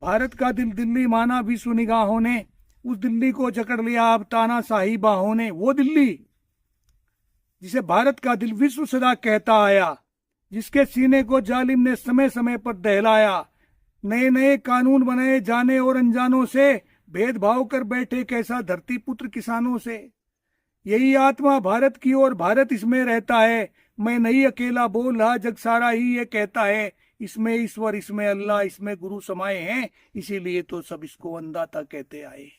भारत का दिल दिल्ली माना विश्व निगाहों ने, उस दिल्ली को जकड़ लिया अब तानाशाही बाहों ने। वो दिल्ली जिसे भारत का दिल विश्व सदा कहता आया, जिसके सीने को जालिम ने समय समय पर दहलाया। नए नए कानून बनाए जाने और अनजानों से, भेदभाव कर बैठे कैसा धरती पुत्र किसानों से। यही आत्मा भारत की और भारत इसमें रहता है। मैं नहीं अकेला बोल रहा, जग सारा ही ये कहता है। इसमें ईश्वर, इसमें अल्लाह, इसमें गुरु समाये हैं, इसीलिए तो सब इसको अन्नदाता कहते आए हैं।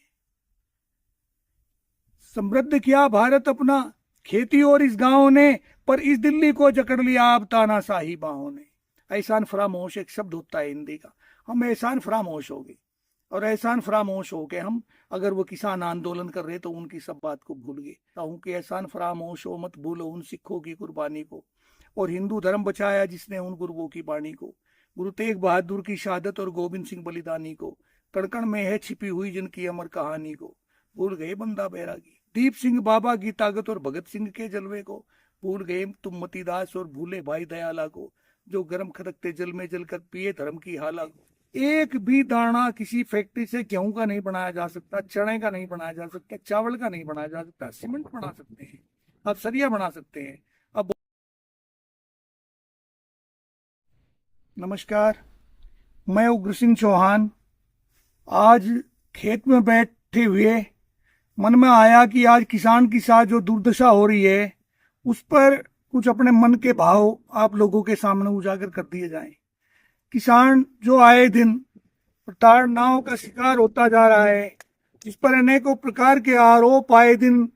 समृद्ध किया भारत अपना खेती और इस गांव ने, पर इस दिल्ली को जकड़ लिया अब तानाशाही बाहों ने। एहसान फरामोश एक शब्द होता है हिंदी का। हम एहसान फरामोश हो गए, और एहसान फरामोश हो गए हम। अगर वो किसान आंदोलन कर रहे तो उनकी सब बात को भूल गए। कहूँ कि एहसान फरामोश हो, मत भूलो उन सिखों की कुर्बानी को, और हिंदू धर्म बचाया जिसने उन गुरुओं की बाणी को। गुरु तेग बहादुर की शहादत और गोविंद सिंह बलिदानी को, कण कण में है छिपी हुई जिनकी अमर कहानी को। भूल गए बंदा बैरागी, दीप सिंह बाबा की ताकत और भगत सिंह के जलवे को। भूल गए तुम मतीदास और भूले भाई दयाला को, जो गर्म खदकते जल में जलकर पिए धर्म की हाला को। एक भी दाना किसी फैक्ट्री से गेहूं का नहीं बनाया जा सकता, चने का नहीं बनाया जा सकता, चावल का नहीं बनाया जा सकता। सीमेंट बना सकते हैं, अब सरिया बना सकते हैं। अब नमस्कार, मैं उग्र सिंह चौहान। आज खेत में बैठे हुए मन में आया कि आज किसान के साथ जो दुर्दशा हो रही है, उस पर कुछ अपने मन के भाव आप लोगों के सामने उजागर कर दिए जाएं। किसान जो आए दिन प्रताड़नाओं का शिकार होता जा रहा है, जिस पर अनेकों प्रकार के आरोप आए दिन।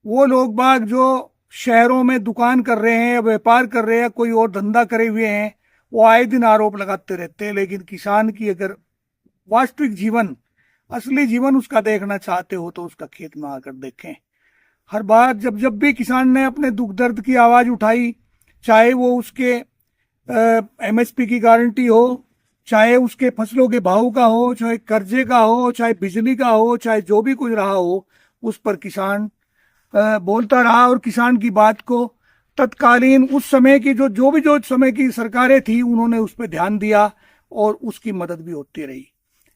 वो लोग बाग जो शहरों में दुकान कर रहे हैं, व्यापार कर रहे हैं, कोई और धंधा करे हुए हैं, वो आए दिन आरोप लगाते रहते हैं। लेकिन किसान की अगर वास्तविक जीवन, असली जीवन उसका देखना चाहते हो तो उसका खेत में आकर देखें। हर बार जब जब भी किसान ने अपने दुख दर्द की आवाज उठाई, चाहे वो उसके एमएसपी की गारंटी हो, चाहे उसके फसलों के भाव का हो, चाहे कर्जे का हो, चाहे बिजली का हो, चाहे जो भी कुछ रहा हो, उस पर किसान बोलता रहा। और किसान की बात को तत्कालीन उस समय की जो समय की सरकारें थी, उन्होंने उस पर ध्यान दिया और उसकी मदद भी होती रही।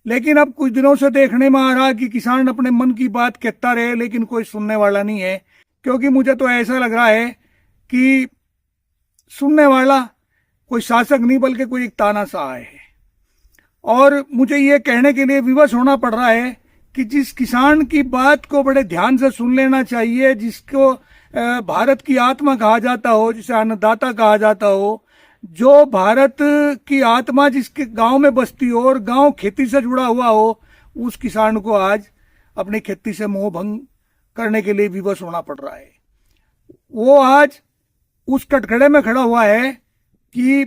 लेकिन अब कुछ दिनों से देखने में आ रहा कि किसान अपने मन की बात कहता रहे, लेकिन कोई सुनने वाला नहीं है। क्योंकि मुझे तो ऐसा लग रहा है कि सुनने वाला कोई शासक नहीं, बल्कि कोई एक तानाशाह है। और मुझे ये कहने के लिए विवश होना पड़ रहा है कि जिस किसान की बात को बड़े ध्यान से सुन लेना चाहिए, जिसको भारत की आत्मा कहा जाता हो, जिसे अन्नदाता कहा जाता हो, जो भारत की आत्मा जिसके गांव में बसती हो और गांव खेती से जुड़ा हुआ हो, उस किसान को आज अपनी खेती से मोह भंग करने के लिए विवश होना पड़ रहा है। वो आज उस कटघरे में खड़ा हुआ है कि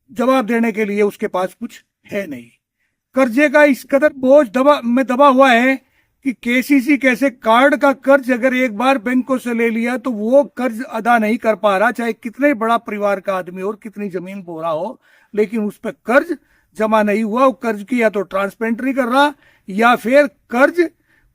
जवाब देने के लिए उसके पास कुछ है नहीं। कर्जे का इस कदर बोझ दबा हुआ है कि केसीसी कैसे कार्ड का कर्ज अगर एक बार बैंकों से ले लिया तो वो कर्ज अदा नहीं कर पा रहा, चाहे कितने बड़ा परिवार का आदमी और कितनी जमीन बो रहा हो, लेकिन उस पर कर्ज जमा नहीं हुआ। वो कर्ज की या तो ट्रांसपेरेंट नहीं कर रहा, या फिर कर्ज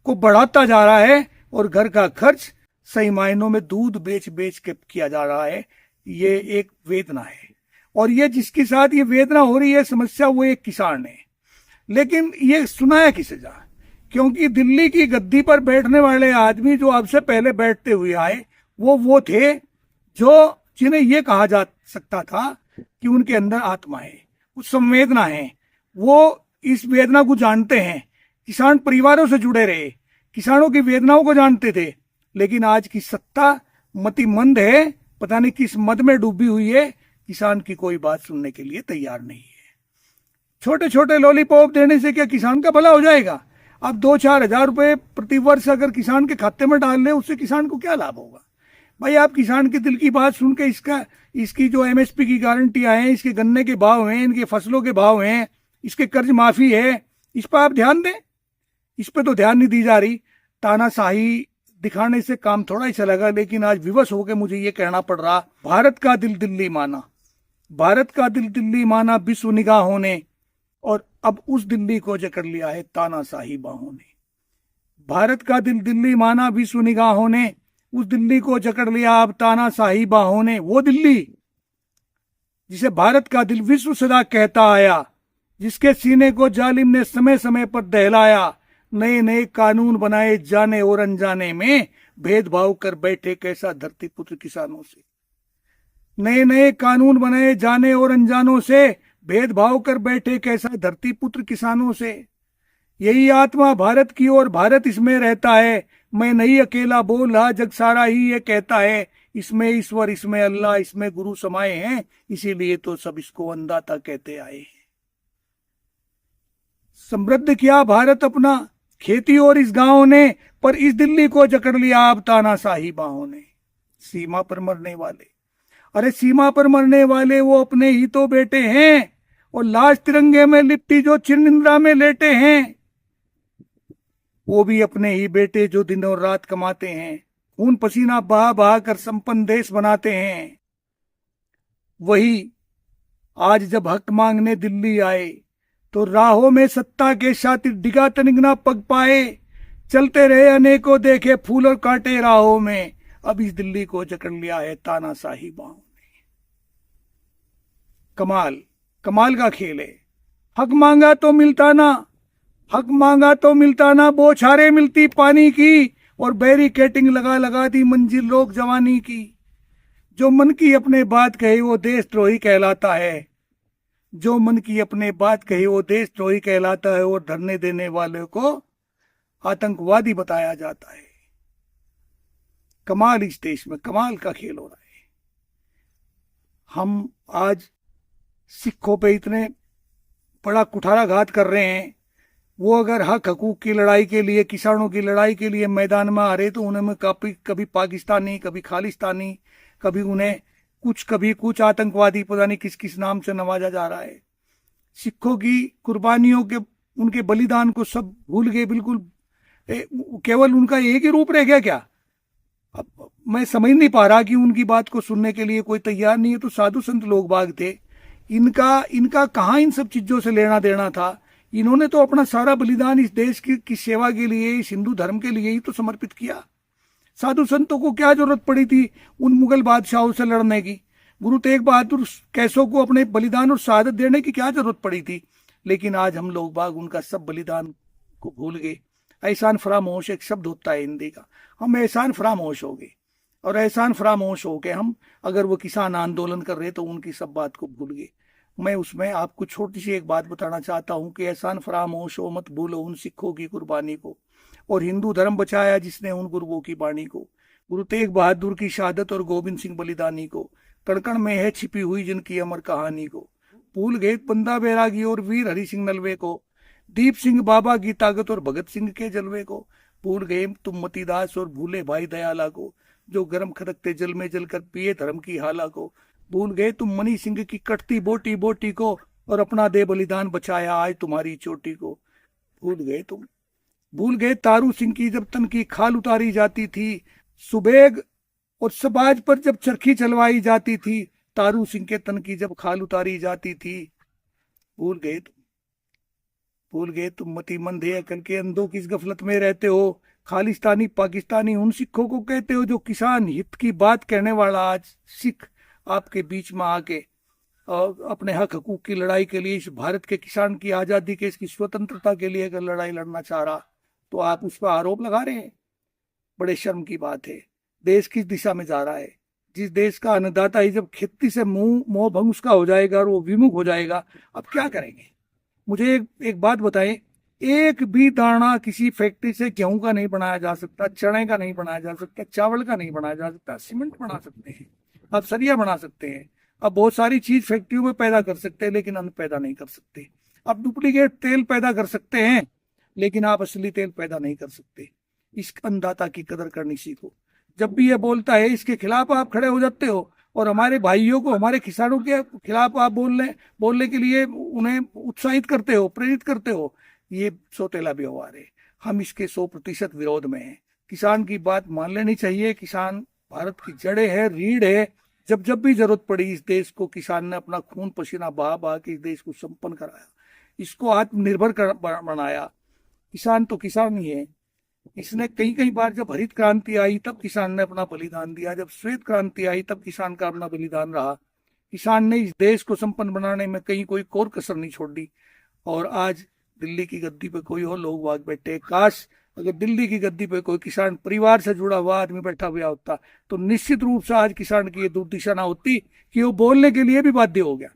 को बढ़ाता जा रहा है, और घर का खर्च सही मायनों में दूध बेच बेच के किया जा रहा है। ये एक वेदना है, और ये जिसके साथ ये वेदना हो रही है, समस्या, वो एक किसान है। लेकिन ये सुनाया किसे जा, क्योंकि दिल्ली की गद्दी पर बैठने वाले आदमी जो अब से पहले बैठते हुए आए, वो थे जो जिन्हें ये कहा जा सकता था कि उनके अंदर आत्मा है, कुछ संवेदना है, वो इस वेदना को जानते हैं। किसान परिवारों से जुड़े रहे, किसानों की वेदनाओं को जानते थे। लेकिन आज की सत्ता मति मंद है, पता नहीं किस मद में डूबी हुई है, किसान की कोई बात सुनने के लिए तैयार नहीं है। छोटे छोटे लॉलीपॉप देने से क्या किसान का भला हो जाएगा? अब 2-4 हजार रुपए प्रति वर्ष अगर किसान के खाते में डाल ले, उससे किसान को क्या लाभ होगा? भाई, आप किसान के दिल की बात सुन के इसकी जो एमएसपी की गारंटियां हैं, इसके गन्ने के भाव हैं, इनके फसलों के भाव हैं, इसके कर्ज माफी है, इस पर आप ध्यान दें। इस पर तो ध्यान नहीं दी जा रही। तानाशाही दिखाने से काम थोड़ा ही चलेगा। लेकिन आज विवश होकर मुझे ये कहना पड़ रहा, भारत का दिल दिल्ली माना, भारत का दिल दिल्ली माना विश्व निगाहों ने, और अब उस दिल्ली को जकड़ लिया है तानाशाही बाहों ने। भारत का दिल दिल्ली माना विश्व निगाहों ने, उस दिल्ली को जकड़ लिया अब तानाशाही बाहों ने। वो दिल्ली जिसे भारत का दिल विश्व सदा कहता आया, जिसके सीने को जालिम ने समय समय पर दहलाया, नए नए कानून बनाए जाने और अनजाने में, भेदभाव कर बैठे कैसा धरती पुत्र किसानों से। नए नए कानून बनाए जाने और अनजानों से, भेदभाव कर बैठे कैसा धरती पुत्र किसानों से। यही आत्मा भारत की और भारत इसमें रहता है। मैं नहीं अकेला बोल रहा, जग सारा ही ये कहता है, इसमें ईश्वर, इसमें अल्लाह, इसमें गुरु समाये हैं, इसीलिए तो सब इसको अन्नदाता कहते आए हैं। समृद्ध किया भारत अपना खेती और इस गांव ने, पर इस दिल्ली को जकड़ लिया अब तानाशाही बाहों ने। सीमा पर मरने वाले, अरे सीमा पर मरने वाले वो अपने ही तो बेटे हैं, और लाश तिरंगे में लिपटी जो चिरनिंद्रा में लेटे हैं, वो भी अपने ही बेटे जो दिन और रात कमाते हैं, खून पसीना बहा बहा कर संपन्न देश बनाते हैं। वही आज जब हक मांगने दिल्ली आए, तो राहों में सत्ता के शातिर डिगा तनिक ना पग पाए। चलते रहे अनेकों देखे फूल और कांटे राहों में, अब इस दिल्ली को जकड़ लिया है तानाशाही बाहों ने। कमाल कमाल का खेल है। हक मांगा तो मिलता ना, हक मांगा तो मिलता ना, बौछारें मिलती पानी की, और बैरिकेटिंग लगा लगा दी मंजिल लोग जवानी की। जो मन की अपने बात कहे वो देशद्रोही कहलाता है, जो मन की अपने बात कहे वो देशद्रोही कहलाता है, और धरने देने वाले को आतंकवादी बताया जाता है। कमाल, इस देश में कमाल का खेल हो रहा है। हम आज सिखों पे इतने बड़ा कुठाराघात कर रहे हैं, वो अगर हक हकूक की लड़ाई के लिए, किसानों की लड़ाई के लिए मैदान में आ रहे, तो उन्हें कभी पाकिस्तानी, कभी खालिस्तानी, कभी उन्हें कभी कुछ आतंकवादी, पता नहीं किस किस नाम से नवाजा जा रहा है। सिखों की कुर्बानियों के, उनके बलिदान को सब भूल गए बिल्कुल। केवल उनका एक ही रूप रह गया क्या? अब मैं समझ नहीं पा रहा कि उनकी बात को सुनने के लिए कोई तैयार नहीं है। तो साधु संत लोग बाग थे, इनका कहाँ इन सब चीजों से लेना देना था? इन्होंने तो अपना सारा बलिदान इस देश की सेवा के लिए, इस हिंदू धर्म के लिए ही तो समर्पित किया। साधु संतों को क्या जरूरत पड़ी थी उन मुगल बादशाहों से लड़ने की? गुरु तेग बहादुर कैसों को अपने बलिदान और शहादत देने की क्या जरूरत पड़ी थी? लेकिन आज हम लोग बाग उनका सब बलिदान को भूल गए। एहसान फरामोश एक शब्द होता है हिंदी का, हम एहसान फरामोश हो गए। और एहसान फरामोश हो के हम अगर वो किसान आंदोलन कर रहे तो उनकी सब बात को भूल गए। मैं उसमें आपको छोटी सी एक बात बताना चाहता हूं कि एहसान फरामोश हो मत भूलो उन सिखों की कुर्बानी को, और हिंदू धर्म बचाया जिसने उन गुरुओं की बाणी को। गुरु तेग बहादुर की शहादत और गोविंद सिंह बलिदानी को, कण कण में है छिपी हुई जिनकी अमर कहानी को। भूल गए बंदा बैरागी और वीर हरि सिंह नलवे को, दीप सिंह बाबा की ताकत और भगत सिंह के जलवे को। भूल गए तुम मतीदास और भूले भाई दयाला को, जो गर्म खदकते जल में जलकर पिए धर्म की हाला को। भूल गए तुम मनी सिंह की कटती बोटी बोटी को, और अपना दे बलिदान बचाया आज तुम्हारी चोटी को। भूल गए तारू सिंह की जब तन की खाल उतारी जाती थी, सुबेग और सबाज पर जब चरखी चलवाई जाती थी, तारू सिंह के तन की जब खाल उतारी जाती थी। भूल गए तुम मती मंदे अकल के अंधों किस गफलत में रहते हो। खालिस्तानी पाकिस्तानी उन सिखों को कहते हो जो किसान हित की बात कहने वाला आज सिख आपके बीच में आके अपने हक हकूक की लड़ाई के लिए, इस भारत के किसान की आजादी के, इसकी स्वतंत्रता के लिए अगर लड़ाई लड़ना चाह रहा तो आप उस पर आरोप लगा रहे हैं। बड़े शर्म की बात है। देश किस दिशा में जा रहा है? जिस देश का अन्नदाता ही जब खेती से मोह भंग उसका हो जाएगा और वो विमुख हो जाएगा, अब क्या करेंगे? मुझे एक बात बताएं, एक भी दाना किसी फैक्ट्री से गेहूं का नहीं बनाया जा सकता, चने का नहीं बनाया जा सकता, चावल का नहीं बनाया जा सकता। सीमेंट बना सकते हैं, अब सरिया बना सकते हैं, अब बहुत सारी चीज फैक्ट्रियों में पैदा कर सकते हैं, लेकिन अन्न पैदा नहीं कर सकते। अब डुप्लीकेट तेल पैदा कर सकते हैं, लेकिन आप असली तेल पैदा नहीं कर सकते। इस अन्नदाता की कदर करनी सीखो। जब भी ये बोलता है इसके खिलाफ आप खड़े हो जाते हो, और हमारे भाइयों को, हमारे किसानों के खिलाफ आप बोलने के लिए उन्हें उत्साहित करते हो, प्रेरित करते हो। ये सौतेला व्यवहार है। हम इसके 100% विरोध में हैं। किसान की बात मान लेनी चाहिए। किसान भारत की जड़ें है, रीढ़ है। जब भी जरूरत पड़ी इस देश को किसान ने अपना खून पसीना बहा बहा के इस देश को संपन्न कराया, इसको आत्मनिर्भर बनाया। किसान तो किसान ही है। इसने कई बार जब हरित क्रांति आई तब किसान ने अपना बलिदान दिया, जब श्वेत क्रांति आई तब किसान का अपना बलिदान रहा। किसान ने इस देश को संपन्न बनाने में कहीं कोई कसर नहीं छोड़ दी। और आज दिल्ली की गद्दी पे कोई और लोग बाग बैठे। काश अगर दिल्ली की गद्दी पे कोई किसान परिवार से जुड़ा हुआ आदमी बैठा हुआ होता तो निश्चित रूप से आज किसान की ये दुर्दशा ना होती कि वो बोलने के लिए भी बाध्य हो गया,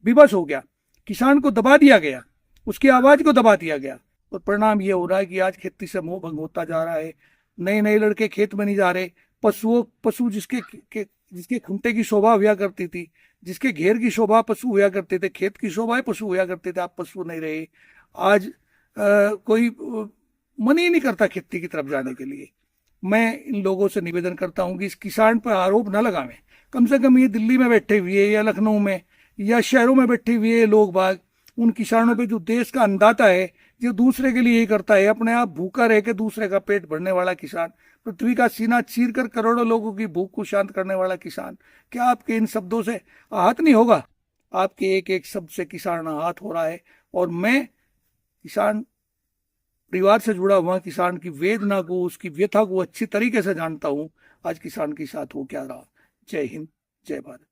विवश हो गया। किसान को दबा दिया गया, उसकी आवाज को दबा दिया गया, और परिणाम ये हो रहा है कि आज खेती से मोह भंग होता जा रहा है। नए नए लड़के खेत में नहीं जा रहे। पशु जिसके खुंटे की शोभा हुआ करती थी, जिसके घेर की शोभा पशु हुआ करते थे, खेत की शोभा पशु हुआ करते थे, आप पशु नहीं रहे। आज कोई मन ही नहीं करता खेती की तरफ जाने के लिए। मैं इन लोगों से निवेदन करता हूं कि इस किसान पर आरोप न लगावें। कम से कम ये दिल्ली में बैठे हुए या लखनऊ में या शहरों में बैठे हुए लोग बाग उन किसानों पे, जो देश का अन्नदाता है, जो दूसरे के लिए यही करता है, अपने आप भूखा रह के दूसरे का पेट भरने वाला किसान, पृथ्वी का सीना चीर कर करोड़ों लोगों की भूख को शांत करने वाला किसान, क्या आपके इन शब्दों से आहत नहीं होगा? आपके एक एक शब्द से किसान आहत हो रहा है। और मैं किसान परिवार से जुड़ा हुआ, किसान की वेदना को, उसकी व्यथा को अच्छी तरीके से जानता हूं। आज किसान के साथ हो क्या रहा। जय हिंद, जय भारत।